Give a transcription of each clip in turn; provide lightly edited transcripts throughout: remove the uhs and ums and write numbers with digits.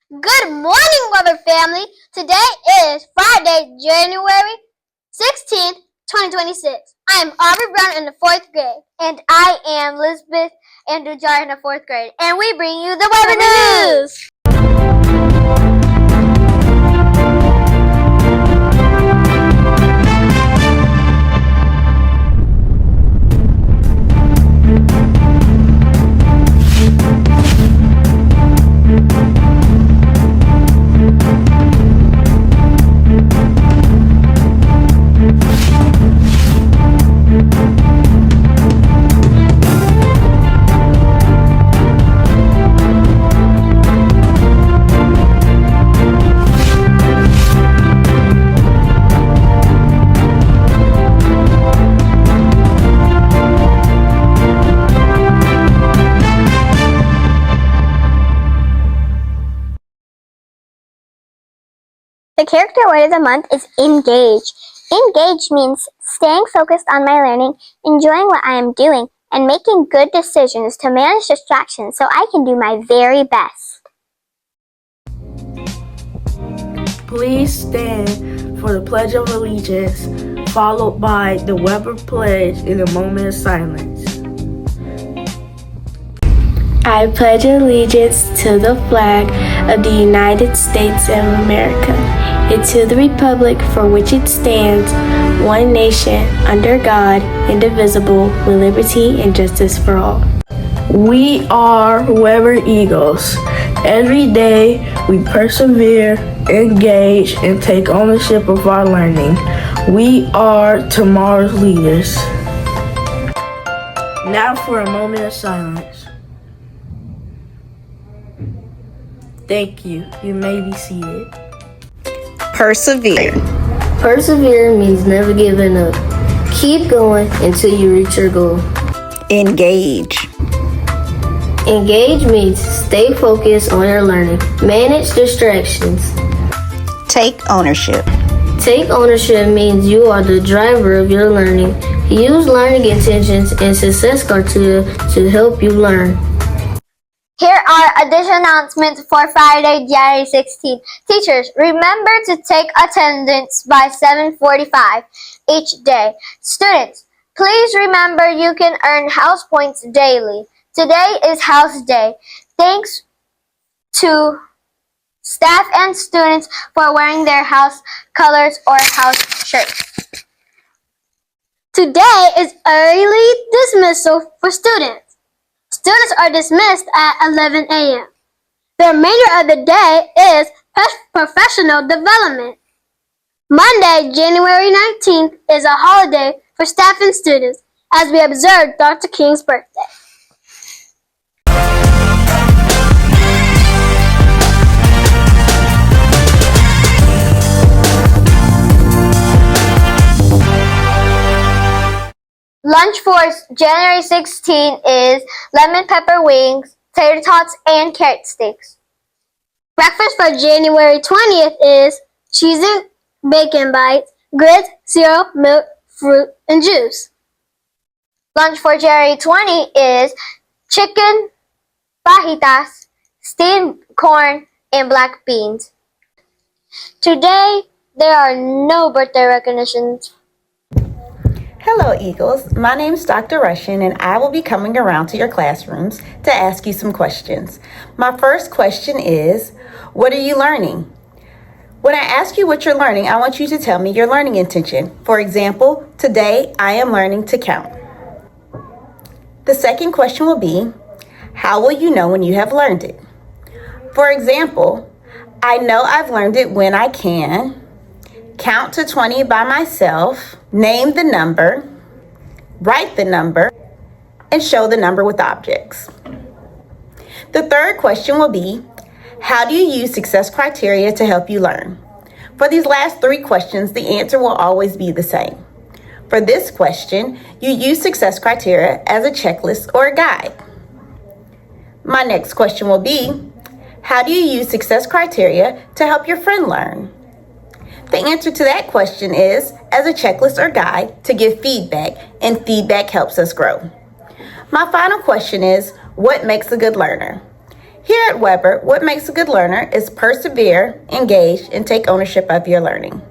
Good morning, Weber family. Today is Friday, January 16th, 2026. I am Aubrey Brown in the 4th grade. And I am Elizabeth Andrew-Jar in the 4th grade. And we bring you the Weber News. The character word of the month is engage. Engage means staying focused on my learning, enjoying what I am doing, and making good decisions to manage distractions so I can do my very best. Please stand for the Pledge of Allegiance, followed by the Weber Pledge in a moment of silence. I pledge allegiance to the flag of the United States of America and to the republic for which it stands, one nation, under God, indivisible, with liberty and justice for all. We are Weber Eagles. Every day we persevere, engage, and take ownership of our learning. We are tomorrow's leaders. Now for a moment of silence. Thank you. You may be seated. Persevere. Persevere means never giving up. Keep going until you reach your goal. Engage. Engage means stay focused on your learning. Manage distractions. Take ownership. Take ownership means you are the driver of your learning. Use learning intentions and success criteria to help you learn. Here are additional announcements for Friday, January 16th. Teachers, remember to take attendance by 7:45 each day. Students, please remember you can earn house points daily. Today is House Day. Thanks to staff and students for wearing their house colors or house shirts. Today is early dismissal for students. Students are dismissed at 11 a.m. The remainder of the day is professional development. Monday, January 19th is a holiday for staff and students as we observe Dr. King's birthday. Lunch for January 16th is lemon pepper wings, tater tots, and carrot sticks. Breakfast for January 20th is cheese and bacon bites, grits, cereal, milk, fruit, and juice. Lunch for January 20th is chicken fajitas, steamed corn, and black beans. Today, there are no birthday recognitions. Hello, Eagles. My name is Dr. Russian, and I will be coming around to your classrooms to ask you some questions. My first question is, what are you learning? When I ask you what you're learning, I want you to tell me your learning intention. For example, today I am learning to count. The second question will be, how will you know when you have learned it? For example, I know I've learned it when I can count to 20 by myself, name the number, write the number, and show the number with objects. The third question will be, how do you use success criteria to help you learn? For these last three questions, the answer will always be the same. For this question, you use success criteria as a checklist or a guide. My next question will be, how do you use success criteria to help your friend learn? The answer to that question is as a checklist or guide to give feedback, and feedback helps us grow. My final question is, what makes a good learner? Here at Weber, what makes a good learner is persevere, engage, and take ownership of your learning.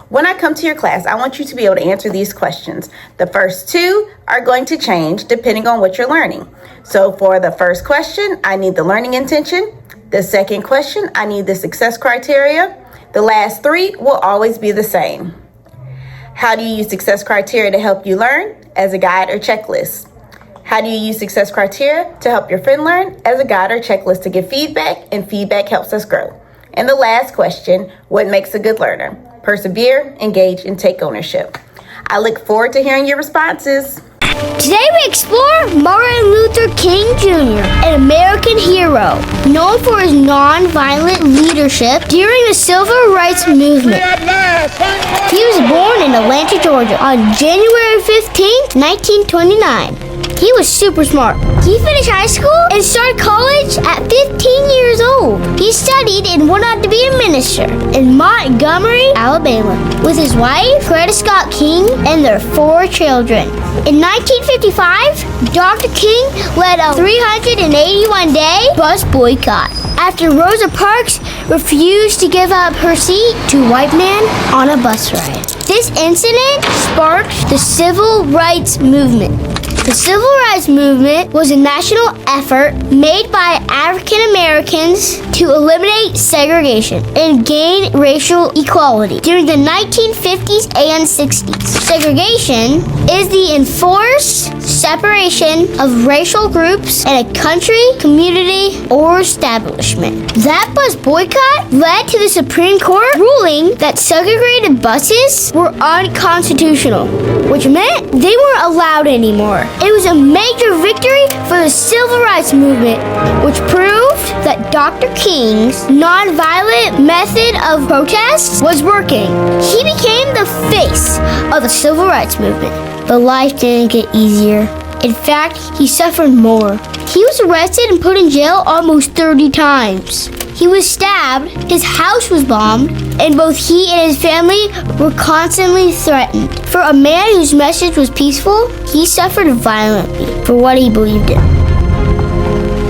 When I come to your class, I want you to be able to answer these questions. The first two are going to change depending on what you're learning. So for the first question, I need the learning intention. The second question, I need the success criteria. The last three will always be the same. How do you use success criteria to help you learn? As a guide or checklist. How do you use success criteria to help your friend learn? As a guide or checklist to give feedback, and feedback helps us grow. And the last question, what makes a good learner? Persevere, engage, and take ownership. I look forward to hearing your responses. Today we explore Martin Luther King Jr., an American hero, known for his non-violent leadership during the Civil Rights Movement. He was born in Atlanta, Georgia on January 15, 1929. He was super smart. He finished high school and started college at 15 years old. He studied and went on to be a minister in Montgomery, Alabama, with his wife, Coretta Scott King, and their 4 children. In 1955, Dr. King led a 381-day bus boycott after Rosa Parks refused to give up her seat to a white man on a bus ride. This incident sparked the Civil Rights Movement. The Civil Rights Movement was a national effort made by African Americans to eliminate segregation and gain racial equality during the 1950s and 60s. Segregation is the enforced separation of racial groups in a country, community, or establishment. That bus boycott led to the Supreme Court ruling that segregated buses were unconstitutional, which meant they weren't allowed anymore. It was a major victory for the Civil Rights Movement, which proved that Dr. King's nonviolent method of protest was working. He became the face of the Civil Rights Movement. But life didn't get easier. In fact, he suffered more. He was arrested and put in jail almost 30 times. He was stabbed, his house was bombed, and both he and his family were constantly threatened. For a man whose message was peaceful, he suffered violently for what he believed in.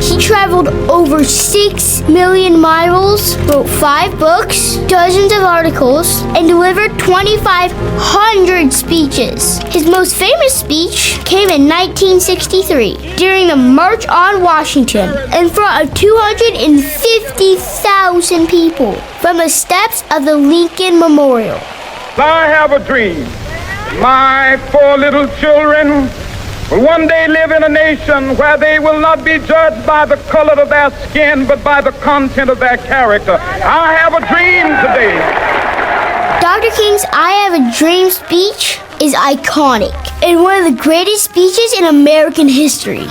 He traveled over 6 million miles, wrote 5 books, dozens of articles, and delivered 2,500 speeches. His most famous speech came in 1963 during the March on Washington in front of 250,000 people from the steps of the Lincoln Memorial. I have a dream. My 4 little children will one day live in a nation where they will not be judged by the color of their skin, but by the content of their character. I have a dream today. Dr. King's I Have a Dream speech is iconic and one of the greatest speeches in American history.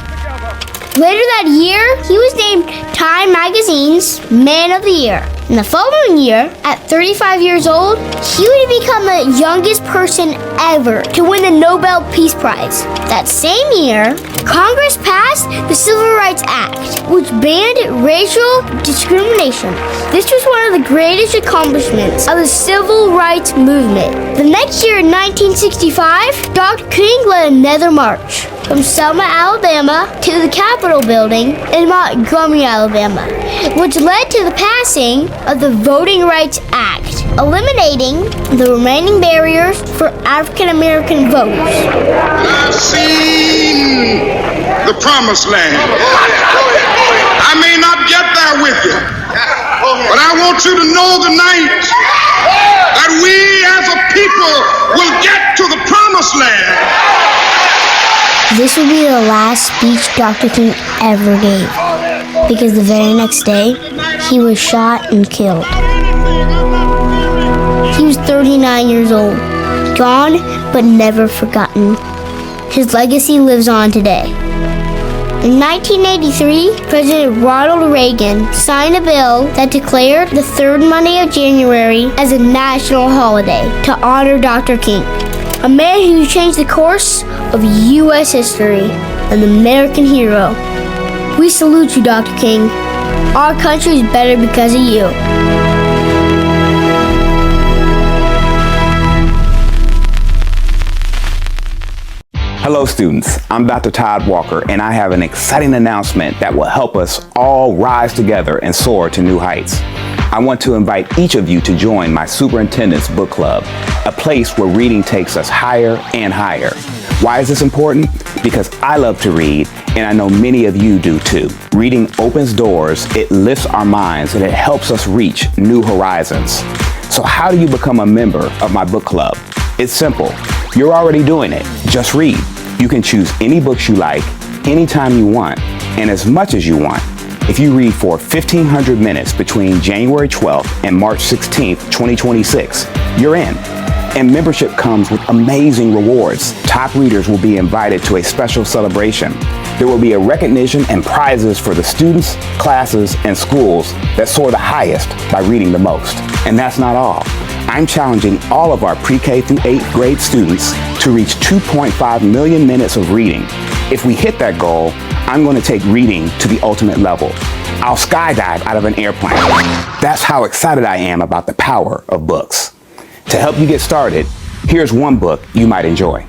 Later that year, he was named Time Magazine's Man of the Year. And the following year, at 35 years old, he would become the youngest person ever to win the Nobel Peace Prize. That same year, Congress passed the Civil Rights Act, which banned racial discrimination. This was one of the greatest accomplishments of the Civil Rights Movement. The next year, in 1965, Dr. King led another march from Selma, Alabama to the Capitol building in Montgomery, Alabama, which led to the passing of the Voting Rights Act, eliminating the remaining barriers for African American voters. I've seen the promised land. I may not get there with you, but I want you to know tonight that we as a people will get to the promised land. This would be the last speech Dr. King ever gave, because the very next day, he was shot and killed. He was 39 years old, gone but never forgotten. His legacy lives on today. In 1983, President Ronald Reagan signed a bill that declared the third Monday of January as a national holiday to honor Dr. King, a man who changed the course of U.S. history, an American hero. We salute you, Dr. King. Our country is better because of you. Hello students, I'm Dr. Todd Walker and I have an exciting announcement that will help us all rise together and soar to new heights. I want to invite each of you to join my Superintendent's Book Club, a place where reading takes us higher and higher. Why is this important? Because I love to read and I know many of you do too. Reading opens doors, it lifts our minds, and it helps us reach new horizons. So how do you become a member of my book club? It's simple. You're already doing it. Just read. You can choose any books you like, anytime you want, and as much as you want. If you read for 1,500 minutes between January 12th and March 16th, 2026, you're in. And membership comes with amazing rewards. Top readers will be invited to a special celebration. There will be a recognition and prizes for the students, classes, and schools that soar the highest by reading the most. And that's not all. I'm challenging all of our pre-K through 8th grade students to reach 2.5 million minutes of reading. If we hit that goal, I'm going to take reading to the ultimate level. I'll skydive out of an airplane. That's how excited I am about the power of books. To help you get started, here's one book you might enjoy.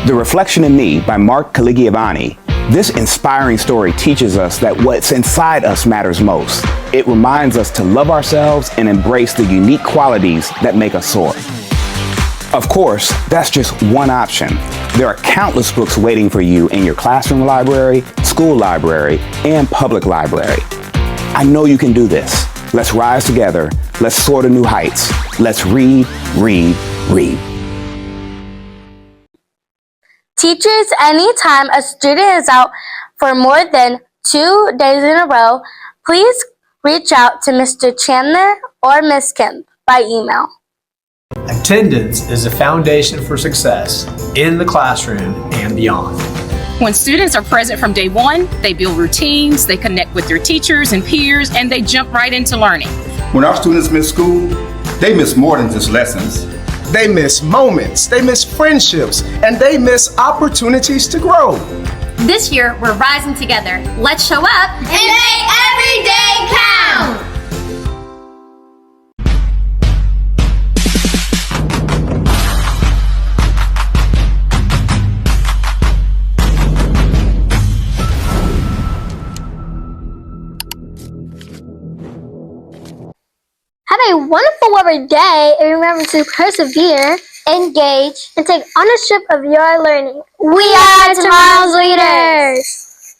The Reflection in Me by Mark Caligiovanni. This inspiring story teaches us that what's inside us matters most. It reminds us to love ourselves and embrace the unique qualities that make us soar. Of course, that's just one option. There are countless books waiting for you in your classroom library, school library, and public library. I know you can do this. Let's rise together. Let's soar to new heights. Let's read, read, read. Teachers, anytime a student is out for more than 2 days in a row, please reach out to Mr. Chandler or Ms. Kemp by email. Attendance is a foundation for success in the classroom and beyond. When students are present from day one, they build routines, they connect with their teachers and peers, and they jump right into learning. When our students miss school, they miss more than just lessons. They miss moments, they miss friendships, and they miss opportunities to grow. This year, we're rising together. Let's show up and make every day count! Have a wonderful every day and remember to persevere, engage, and take ownership of your learning. We are tomorrow's leaders.